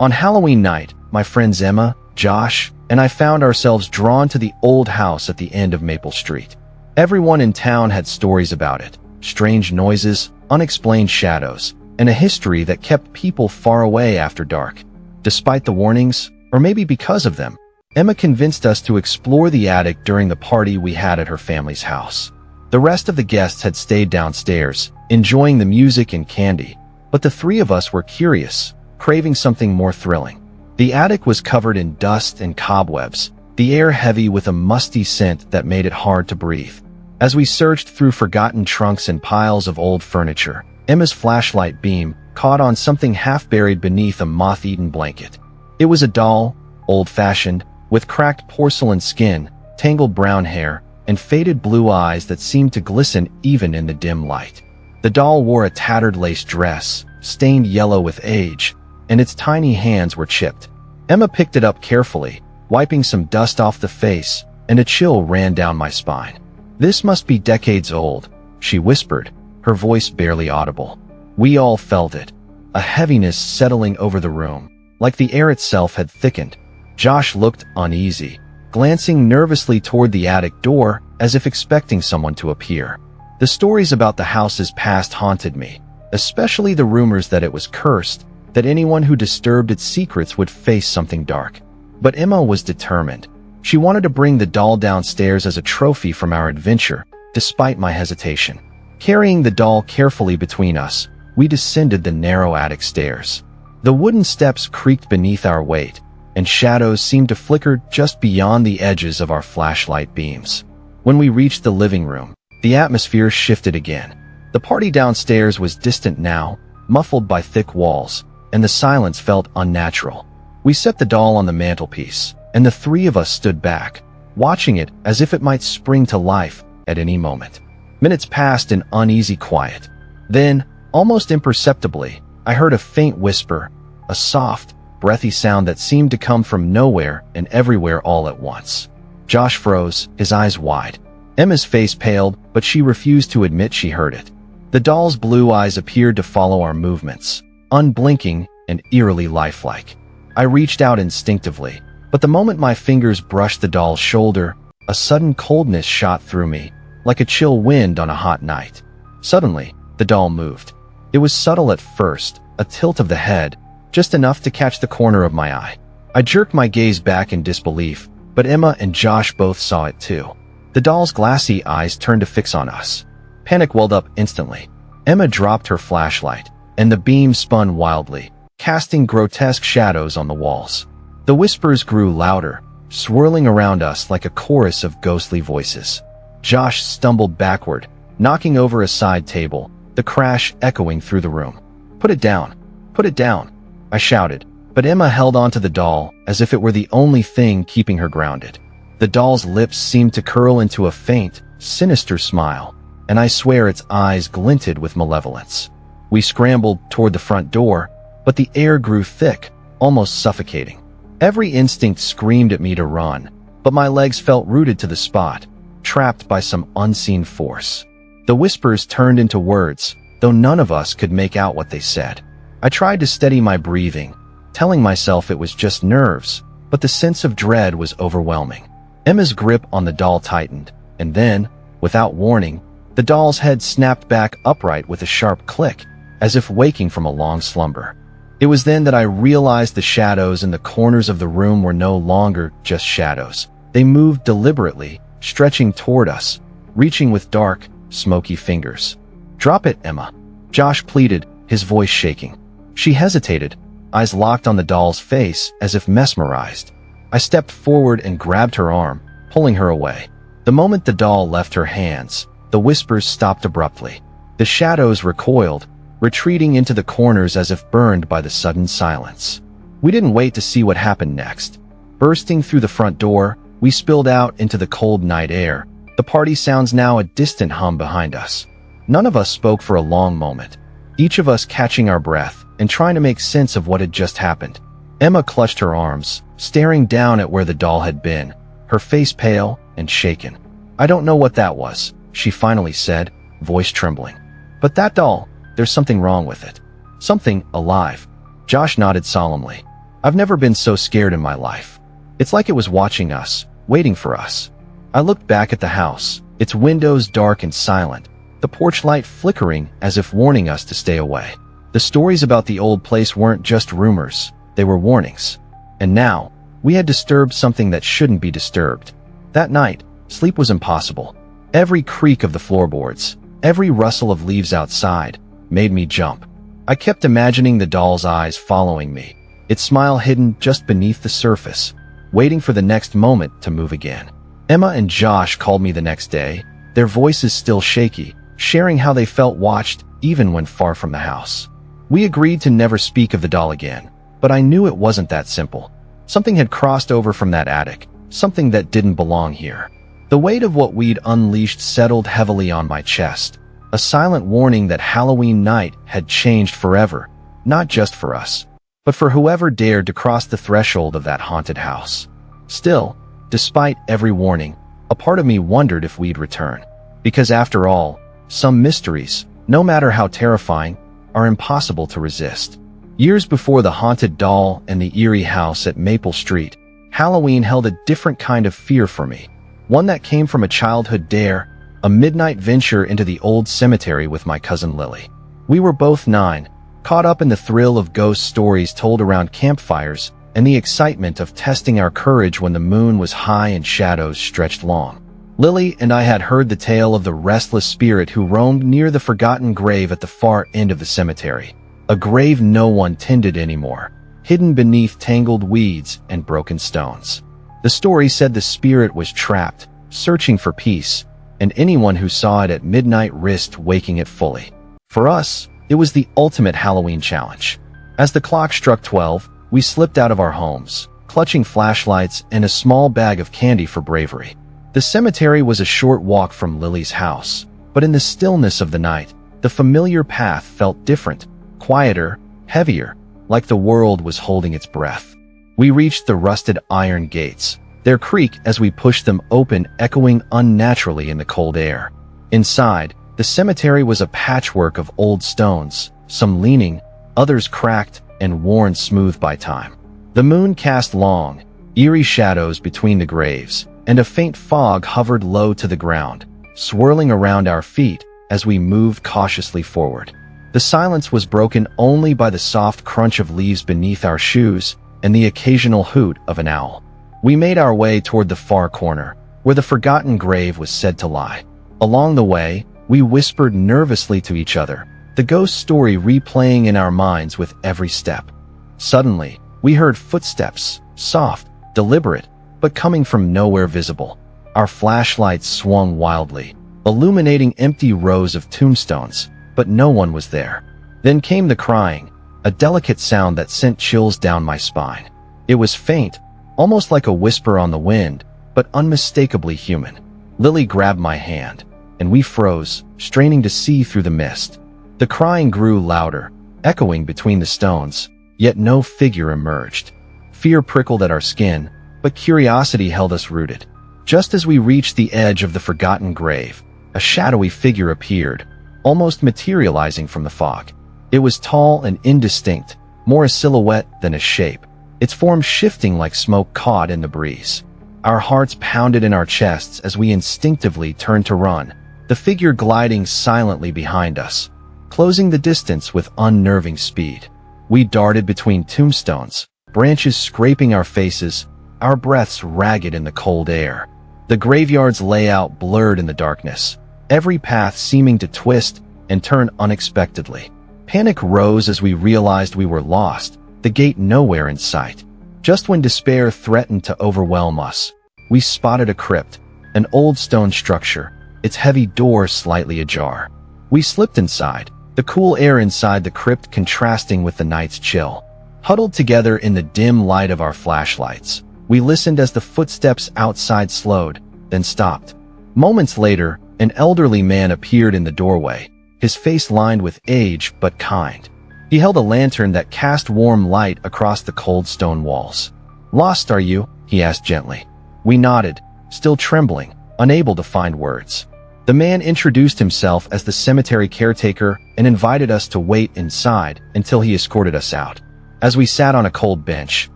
On Halloween night, my friends Emma, Josh, and I found ourselves drawn to the old house at the end of Maple Street. Everyone in town had stories about it, strange noises, unexplained shadows, and a history that kept people far away after dark. Despite the warnings, or maybe because of them, Emma convinced us to explore the attic during the party we had at her family's house. The rest of the guests had stayed downstairs, enjoying the music and candy, but the three of us were curious, craving something more thrilling. The attic was covered in dust and cobwebs, the air heavy with a musty scent that made it hard to breathe. As we searched through forgotten trunks and piles of old furniture, Emma's flashlight beam caught on something half buried beneath a moth-eaten blanket. It was a doll, old-fashioned, with cracked porcelain skin, tangled brown hair, and faded blue eyes that seemed to glisten even in the dim light. The doll wore a tattered lace dress, stained yellow with age, and its tiny hands were chipped. Emma picked it up carefully, wiping some dust off the face, and a chill ran down my spine. "This must be decades old," she whispered, her voice barely audible. We all felt it, a heaviness settling over the room, like the air itself had thickened. Josh looked uneasy, glancing nervously toward the attic door as if expecting someone to appear. The stories about the house's past haunted me, especially the rumors that it was cursed, that anyone who disturbed its secrets would face something dark. But Emma was determined. She wanted to bring the doll downstairs as a trophy from our adventure, despite my hesitation. Carrying the doll carefully between us, we descended the narrow attic stairs. The wooden steps creaked beneath our weight, and shadows seemed to flicker just beyond the edges of our flashlight beams. When we reached the living room, the atmosphere shifted again. The party downstairs was distant now, muffled by thick walls, and the silence felt unnatural. We set the doll on the mantelpiece, and the three of us stood back, watching it as if it might spring to life at any moment. Minutes passed in uneasy quiet. Then, almost imperceptibly, I heard a faint whisper, a soft, breathy sound that seemed to come from nowhere and everywhere all at once. Josh froze, his eyes wide. Emma's face paled, but she refused to admit she heard it. The doll's blue eyes appeared to follow our movements, unblinking and eerily lifelike. I reached out instinctively, but the moment my fingers brushed the doll's shoulder, a sudden coldness shot through me, like a chill wind on a hot night. Suddenly, the doll moved. It was subtle at first, a tilt of the head, just enough to catch the corner of my eye. I jerked my gaze back in disbelief, but Emma and Josh both saw it too. The doll's glassy eyes turned to fix on us. Panic welled up instantly. Emma dropped her flashlight, and the beam spun wildly, casting grotesque shadows on the walls. The whispers grew louder, swirling around us like a chorus of ghostly voices. Josh stumbled backward, knocking over a side table, the crash echoing through the room. "Put it down! Put it down!" I shouted, but Emma held onto the doll as if it were the only thing keeping her grounded. The doll's lips seemed to curl into a faint, sinister smile, and I swear its eyes glinted with malevolence. We scrambled toward the front door, but the air grew thick, almost suffocating. Every instinct screamed at me to run, but my legs felt rooted to the spot, trapped by some unseen force. The whispers turned into words, though none of us could make out what they said. I tried to steady my breathing, telling myself it was just nerves, but the sense of dread was overwhelming. Emma's grip on the doll tightened, and then, without warning, the doll's head snapped back upright with a sharp click, as if waking from a long slumber. It was then that I realized the shadows in the corners of the room were no longer just shadows. They moved deliberately, stretching toward us, reaching with dark, smoky fingers. "Drop it, Emma," Josh pleaded, his voice shaking. She hesitated, eyes locked on the doll's face as if mesmerized. I stepped forward and grabbed her arm, pulling her away. The moment the doll left her hands, the whispers stopped abruptly. The shadows recoiled, retreating into the corners as if burned by the sudden silence. We didn't wait to see what happened next. Bursting through the front door, we spilled out into the cold night air, the party sounds now a distant hum behind us. None of us spoke for a long moment, each of us catching our breath and trying to make sense of what had just happened. Emma clutched her arms, staring down at where the doll had been, her face pale and shaken. "I don't know what that was," she finally said, voice trembling. "But that doll, there's something wrong with it. Something alive." Josh nodded solemnly. I've never been so scared in my life. It's like it was watching us, waiting for us. I looked back at the house, its windows dark and silent, the porch light flickering as if warning us to stay away. The stories about the old place weren't just rumors, they were warnings. And now, we had disturbed something that shouldn't be disturbed. That night, sleep was impossible. Every creak of the floorboards, every rustle of leaves outside, made me jump. I kept imagining the doll's eyes following me, its smile hidden just beneath the surface, waiting for the next moment to move again. Emma and Josh called me the next day, their voices still shaky, sharing how they felt watched even when far from the house. We agreed to never speak of the doll again, but I knew it wasn't that simple. Something had crossed over from that attic, something that didn't belong here. The weight of what we'd unleashed settled heavily on my chest, a silent warning that Halloween night had changed forever, not just for us, but for whoever dared to cross the threshold of that haunted house. Still, despite every warning, a part of me wondered if we'd return. Because after all, some mysteries, no matter how terrifying, are impossible to resist. Years before the haunted doll and the eerie house at Maple Street, Halloween held a different kind of fear for me. One that came from a childhood dare, a midnight venture into the old cemetery with my cousin Lily. We were both 9, caught up in the thrill of ghost stories told around campfires and the excitement of testing our courage when the moon was high and shadows stretched long. Lily and I had heard the tale of the restless spirit who roamed near the forgotten grave at the far end of the cemetery, a grave no one tended anymore, hidden beneath tangled weeds and broken stones. The story said the spirit was trapped, searching for peace, and anyone who saw it at midnight risked waking it fully. For us, it was the ultimate Halloween challenge. As the clock struck 12, we slipped out of our homes, clutching flashlights and a small bag of candy for bravery. The cemetery was a short walk from Lily's house, but in the stillness of the night, the familiar path felt different, quieter, heavier, like the world was holding its breath. We reached the rusted iron gates, their creak as we pushed them open echoing unnaturally in the cold air. Inside, the cemetery was a patchwork of old stones, some leaning, others cracked and worn smooth by time. The moon cast long, eerie shadows between the graves, and a faint fog hovered low to the ground, swirling around our feet as we moved cautiously forward. The silence was broken only by the soft crunch of leaves beneath our shoes and the occasional hoot of an owl. We made our way toward the far corner, where the forgotten grave was said to lie. Along the way, we whispered nervously to each other, the ghost story replaying in our minds with every step. Suddenly, we heard footsteps, soft, deliberate, but coming from nowhere visible. Our flashlights swung wildly, illuminating empty rows of tombstones, but no one was there. Then came the crying, a delicate sound that sent chills down my spine. It was faint, almost like a whisper on the wind, but unmistakably human. Lily grabbed my hand, and we froze, straining to see through the mist. The crying grew louder, echoing between the stones, yet no figure emerged. Fear prickled at our skin, but curiosity held us rooted. Just as we reached the edge of the forgotten grave, a shadowy figure appeared, almost materializing from the fog. It was tall and indistinct, more a silhouette than a shape, its form shifting like smoke caught in the breeze. Our hearts pounded in our chests as we instinctively turned to run, the figure gliding silently behind us, closing the distance with unnerving speed. We darted between tombstones, branches scraping our faces, our breaths ragged in the cold air. The graveyard's layout blurred in the darkness, every path seeming to twist and turn unexpectedly. Panic rose as we realized we were lost, the gate nowhere in sight. Just when despair threatened to overwhelm us, we spotted a crypt, an old stone structure, its heavy door slightly ajar. We slipped inside, the cool air inside the crypt contrasting with the night's chill. Huddled together in the dim light of our flashlights, we listened as the footsteps outside slowed, then stopped. Moments later, an elderly man appeared in the doorway, his face lined with age but kind. He held a lantern that cast warm light across the cold stone walls. "Lost, are you?" he asked gently. We nodded, still trembling, unable to find words. The man introduced himself as the cemetery caretaker and invited us to wait inside until he escorted us out. As we sat on a cold bench,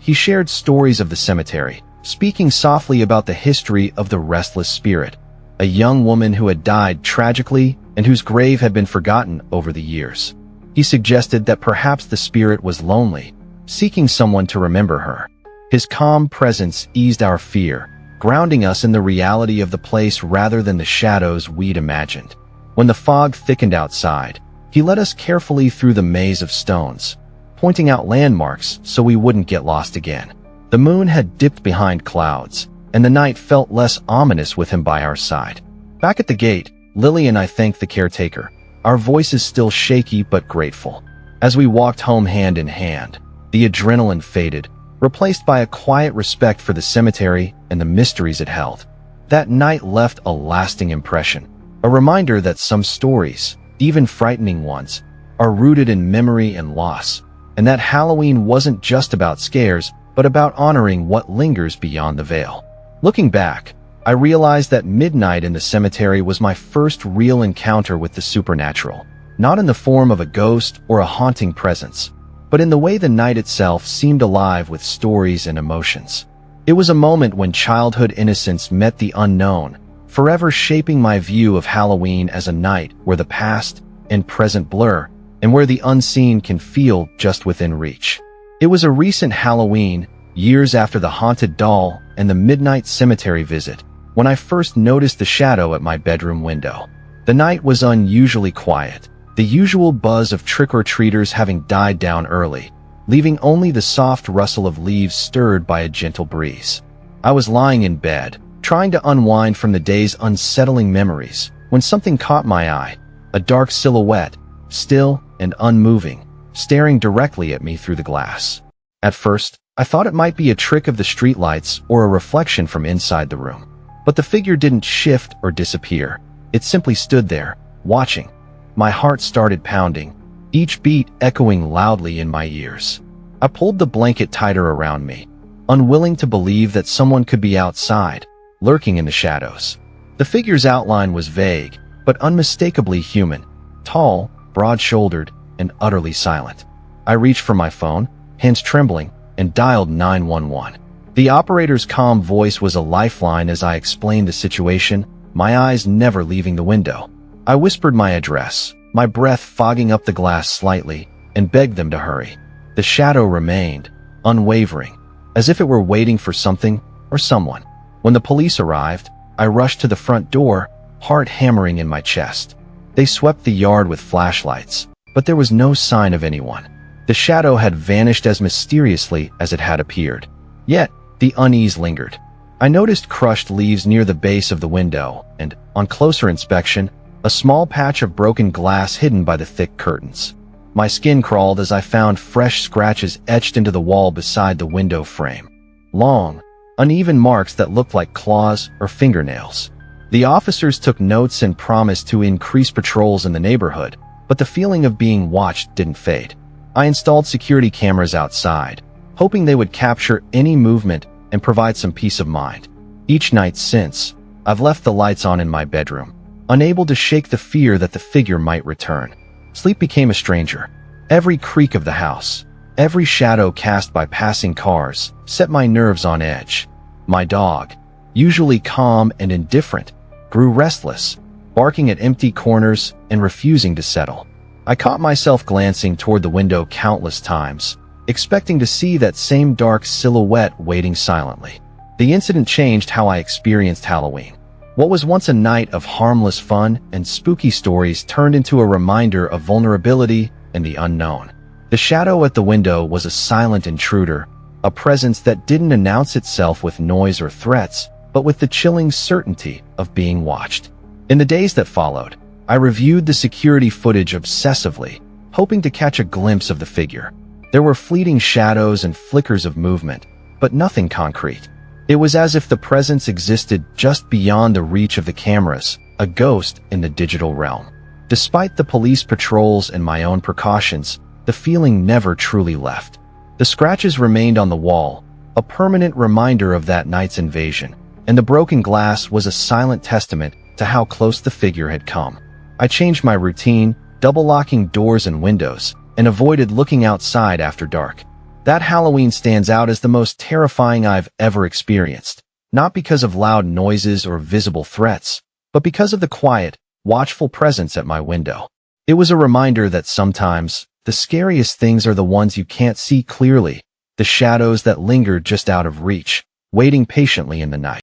He shared stories of the cemetery, speaking softly about the history of the restless spirit, a young woman who had died tragically and whose grave had been forgotten over the years. He suggested that perhaps the spirit was lonely, seeking someone to remember her. His calm presence eased our fear, grounding us in the reality of the place rather than the shadows we'd imagined. When the fog thickened outside, he led us carefully through the maze of stones, pointing out landmarks so we wouldn't get lost again. The moon had dipped behind clouds, and the night felt less ominous with him by our side. Back at the gate, Lily and I thanked the caretaker, our voices still shaky but grateful. As we walked home hand in hand, the adrenaline faded, replaced by a quiet respect for the cemetery and the mysteries it held. That night left a lasting impression, a reminder that some stories, even frightening ones, are rooted in memory and loss, and that Halloween wasn't just about scares, but about honoring what lingers beyond the veil. Looking back, I realized that midnight in the cemetery was my first real encounter with the supernatural, not in the form of a ghost or a haunting presence, but in the way the night itself seemed alive with stories and emotions. It was a moment when childhood innocence met the unknown, forever shaping my view of Halloween as a night where the past and present blur, and where the unseen can feel just within reach. It was a recent Halloween, years after the haunted doll and the midnight cemetery visit, when I first noticed the shadow at my bedroom window. The night was unusually quiet, the usual buzz of trick-or-treaters having died down early, leaving only the soft rustle of leaves stirred by a gentle breeze. I was lying in bed, trying to unwind from the day's unsettling memories, when something caught my eye, a dark silhouette, still and unmoving, staring directly at me through the glass. At first, I thought it might be a trick of the streetlights or a reflection from inside the room. But the figure didn't shift or disappear. It simply stood there, watching. My heart started pounding, each beat echoing loudly in my ears. I pulled the blanket tighter around me, unwilling to believe that someone could be outside, lurking in the shadows. The figure's outline was vague, but unmistakably human, tall, broad-shouldered, and utterly silent. I reached for my phone, hands trembling, and dialed 911. The operator's calm voice was a lifeline as I explained the situation, my eyes never leaving the window. I whispered my address, my breath fogging up the glass slightly, and begged them to hurry. The shadow remained, unwavering, as if it were waiting for something or someone. When the police arrived, I rushed to the front door, heart hammering in my chest. They swept the yard with flashlights, but there was no sign of anyone. The shadow had vanished as mysteriously as it had appeared. Yet, the unease lingered. I noticed crushed leaves near the base of the window, and, on closer inspection, a small patch of broken glass hidden by the thick curtains. My skin crawled as I found fresh scratches etched into the wall beside the window frame. Long, uneven marks that looked like claws or fingernails. The officers took notes and promised to increase patrols in the neighborhood, but the feeling of being watched didn't fade. I installed security cameras outside, hoping they would capture any movement and provide some peace of mind. Each night since, I've left the lights on in my bedroom, unable to shake the fear that the figure might return. Sleep became a stranger. Every creak of the house, every shadow cast by passing cars, set my nerves on edge. My dog, usually calm and indifferent, grew restless, barking at empty corners and refusing to settle. I caught myself glancing toward the window countless times, expecting to see that same dark silhouette waiting silently. The incident changed how I experienced Halloween. What was once a night of harmless fun and spooky stories turned into a reminder of vulnerability and the unknown. The shadow at the window was a silent intruder, a presence that didn't announce itself with noise or threats, but with the chilling certainty of being watched. In the days that followed, I reviewed the security footage obsessively, hoping to catch a glimpse of the figure. There were fleeting shadows and flickers of movement, but nothing concrete. It was as if the presence existed just beyond the reach of the cameras, a ghost in the digital realm. Despite the police patrols and my own precautions, the feeling never truly left. The scratches remained on the wall, a permanent reminder of that night's invasion, and the broken glass was a silent testament to how close the figure had come. I changed my routine, double-locking doors and windows, and avoided looking outside after dark. That Halloween stands out as the most terrifying I've ever experienced, not because of loud noises or visible threats, but because of the quiet, watchful presence at my window. It was a reminder that sometimes, the scariest things are the ones you can't see clearly, the shadows that linger just out of reach, waiting patiently in the night.